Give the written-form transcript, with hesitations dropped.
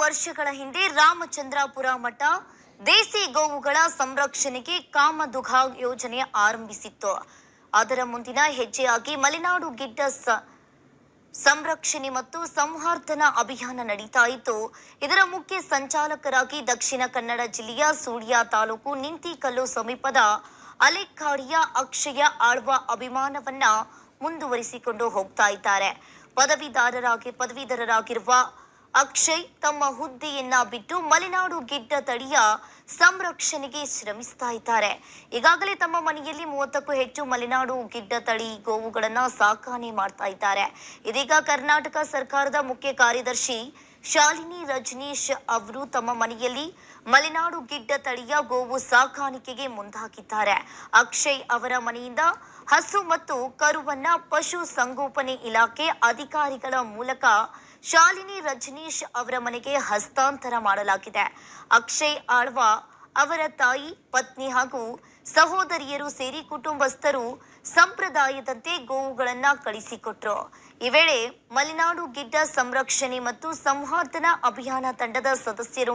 ವರ್ಷಗಳ ಹಿಂದೆ ರಾಮಚಂದ್ರಾಪುರ ಮಠ ದೇಸಿ ಗೋವುಗಳ ಸಂರಕ್ಷಣೆಗೆ ಕಾಮದುಘ ಯೋಜನೆ ಆರಂಭಿಸಿತ್ತು. ಅದರ ಮುಂದಿನ ಹೆಜ್ಜೆಯಾಗಿ ಮಲೆನಾಡು ಗಿಡ್ಡ ಸಂರಕ್ಷಣೆ ಮತ್ತು ಸಂವರ್ಧನಾ ಅಭಿಯಾನ ನಡೀತಾ ಇತ್ತು. ಇದರ ಮುಖ್ಯ ಸಂಚಾಲಕರಾಗಿ ದಕ್ಷಿಣ ಕನ್ನಡ ಜಿಲ್ಲೆಯ ಸುಳ್ಯ ತಾಲೂಕು ನಿಂತಿಕಲ್ಲು ಸಮೀಪದ ಅಲೆಕ್ಕಾಡಿಯ ಅಕ್ಷಯ ಆಳ್ವ ಅಭಿಯಾನವನ್ನ ಮುಂದುವರಿಸಿಕೊಂಡು ಹೋಗ್ತಾ ಇದ್ದಾರೆ. ಪದವೀಧರರಾಗಿರುವ ಅಕ್ಷಯ್ ತಮ್ಮ ಹುದ್ದೆಯನ್ನ ಬಿಟ್ಟು ಮಲೆನಾಡು ಗಿಡ್ಡ ತಳಿಯ ಸಂರಕ್ಷಣೆಗೆ ಶ್ರಮಿಸ್ತಾ ಇದ್ದಾರೆ. ಈಗಾಗಲೇ ತಮ್ಮ ಮನೆಯಲ್ಲಿ 30ಕ್ಕೂ ಹೆಚ್ಚು ಮಲೆನಾಡು ಗಿಡ್ಡ ತಳಿ ಗೋವುಗಳನ್ನ ಸಾಕಾಣೆ ಮಾಡ್ತಾ ಇದ್ದಾರೆ. ಇದೀಗ ಕರ್ನಾಟಕ ಸರ್ಕಾರದ ಮುಖ್ಯ ಕಾರ್ಯದರ್ಶಿ ಶಾಲಿನಿ ರಜನೀಶ್ ಅವರು ತಮ್ಮ ಮನೆಯಲ್ಲಿ ಮಲೆನಾಡು ಗಿಡ್ಡ ತಳಿಯ ಗೋವು ಸಾಕಾಣಿಕೆಗೆ ಮುಂದಾಗಿದ್ದಾರೆ. ಅಕ್ಷಯ್ ಅವರ ಮನೆಯಿಂದ ಹಸು ಮತ್ತು ಕರುವನ್ನ ಪಶು ಸಂಗೋಪನೆ ಇಲಾಖೆ ಅಧಿಕಾರಿಗಳ ಮೂಲಕ ಶಾಲಿನಿ ರಜನೀಶ್ ಅವರ ಮನೆಗೆ ಹಸ್ತಾಂತರ ಮಾಡಲಾಗಿದೆ. ಅಕ್ಷಯ್ ಆಳ್ವ ಅವರ ತಾಯಿ, ಪತ್ನಿ ಹಾಗೂ ಸಹೋದರಿಯರು ಸೇರಿ ಕುಟುಂಬಸ್ಥರು ಸಂಪ್ರದಾಯದಂತೆ ಗೋವುಗಳನ್ನ ಕಳಿಸಿಕೊಟ್ರು. ಈ ವೇಳೆ ಮಲೆನಾಡು ಗಿಡ್ಡ ಸಂರಕ್ಷಣೆ ಮತ್ತು ಸಂವರ್ಧನಾ ಅಭಿಯಾನ ತಂಡದ ಸದಸ್ಯರು